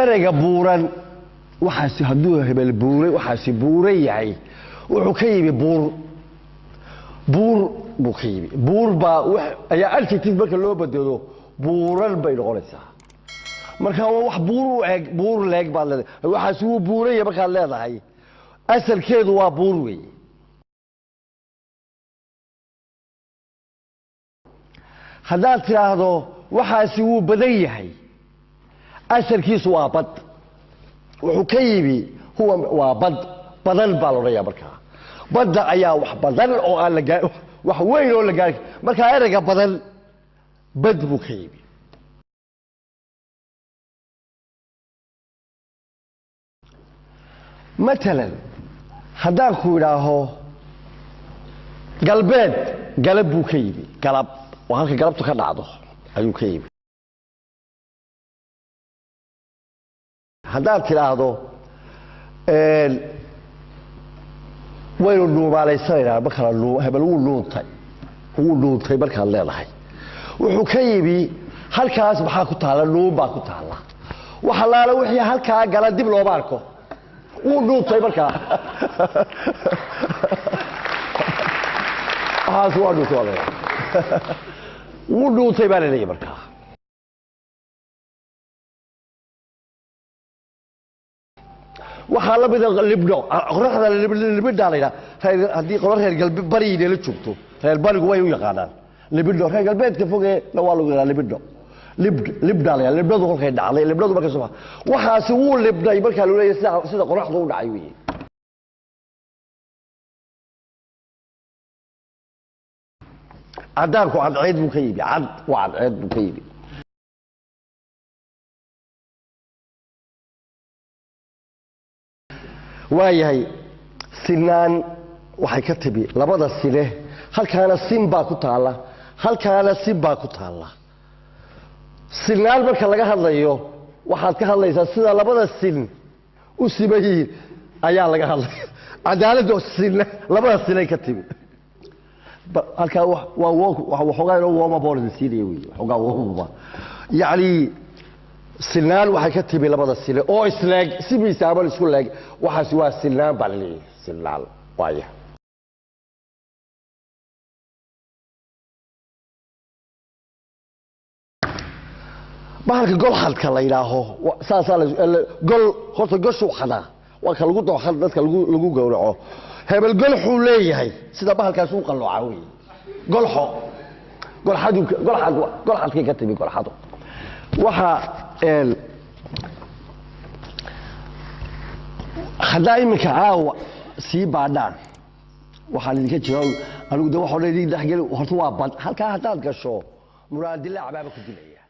ereyga buuran waxaasi hadduu hebel buuray waxaasi buuray yahay wuxuu ka yimi buur buu ka yimi buur baa ayaa adjective marka loo bedelo buuran bay noqonaysaa marka wax buur leeg baad leedahay waxaasi wuu buuray markaad leedahay asalkeedu waa buur weeye haddaad tiraahdo waxaasi wuu badan yahay asalkiisu waa bad wuxuu ka yimi waa badan baa lodhaya markaa badda ayaa wax badan oo aan wax weyn oo la gaari markaa ereyga badan bad buu ka yimi matalan haddaan ku idhaaho galbeed galab buu ka yimi galab oo halka galabtu ka dhacdo ayuu ka yimi haddaad tidhaahdo waynu dhuumaalaysanayna markala hebel wuu dhuuntay markaad leedahay wuxuu ka yimi halkaas maxaa ku taalla dhuun baa ku taalla wax allaala wixii halkaa gala dib looma arko wuu dhuuntay markaa waxaas waa dhuuntay wuu dhuuntay baa laleeyahay markaa waxaa la mid ah libdho qoraxda libidha la yidhaha haddii qola reer galbeed bariina la joogto reer barigu way u yaqaanaan libidho reer galbeedka fogee waa lagu yidhaha libidho libdha la yidhaha libdhadu kolkay dhacday libdhadu markay soo waxaasi wuu libdhay markaa loo leeyahay sida qoraxdu u dhacay weeye cadaanku cadceed buu ka yimi cad waa cadceed buu ka yimi waayahay sinaan waxay ka tibi labada sine halkaana sin baa ku taalla halkaana sin baa ku taalla sinaan marka laga hadlayo waxaad ka hadlaysaa sida labada sin u siman yihiin ayaa laga hadlaya cadaaladda sinna labada sinay ka tibi halkaa waxoogaa inoo wooma boolida siinaya wey waxoogaa wooma yacni sinaan waxay ka timi labada sine oo isleeg si miisaaman isku leeg waxaasi waa sinaan baa laleeyahay sinaan waaya bahalka golxadka la yidhaaho saasaa gol horta goshuu xadaa waa ka lagu dooxad dadka lagu gowraco hebel golxuu leeyahay sida bahalkaas u qallooca wey golxo golxadkay ka timi golxadu waxaa haddaa iminka caawa sii baadhaan waxaan idinka jira anigu de waxoo dhan idin dhexgeli horta waa bad halkaa haddaad gasho muraadilaac baaba ku dilaya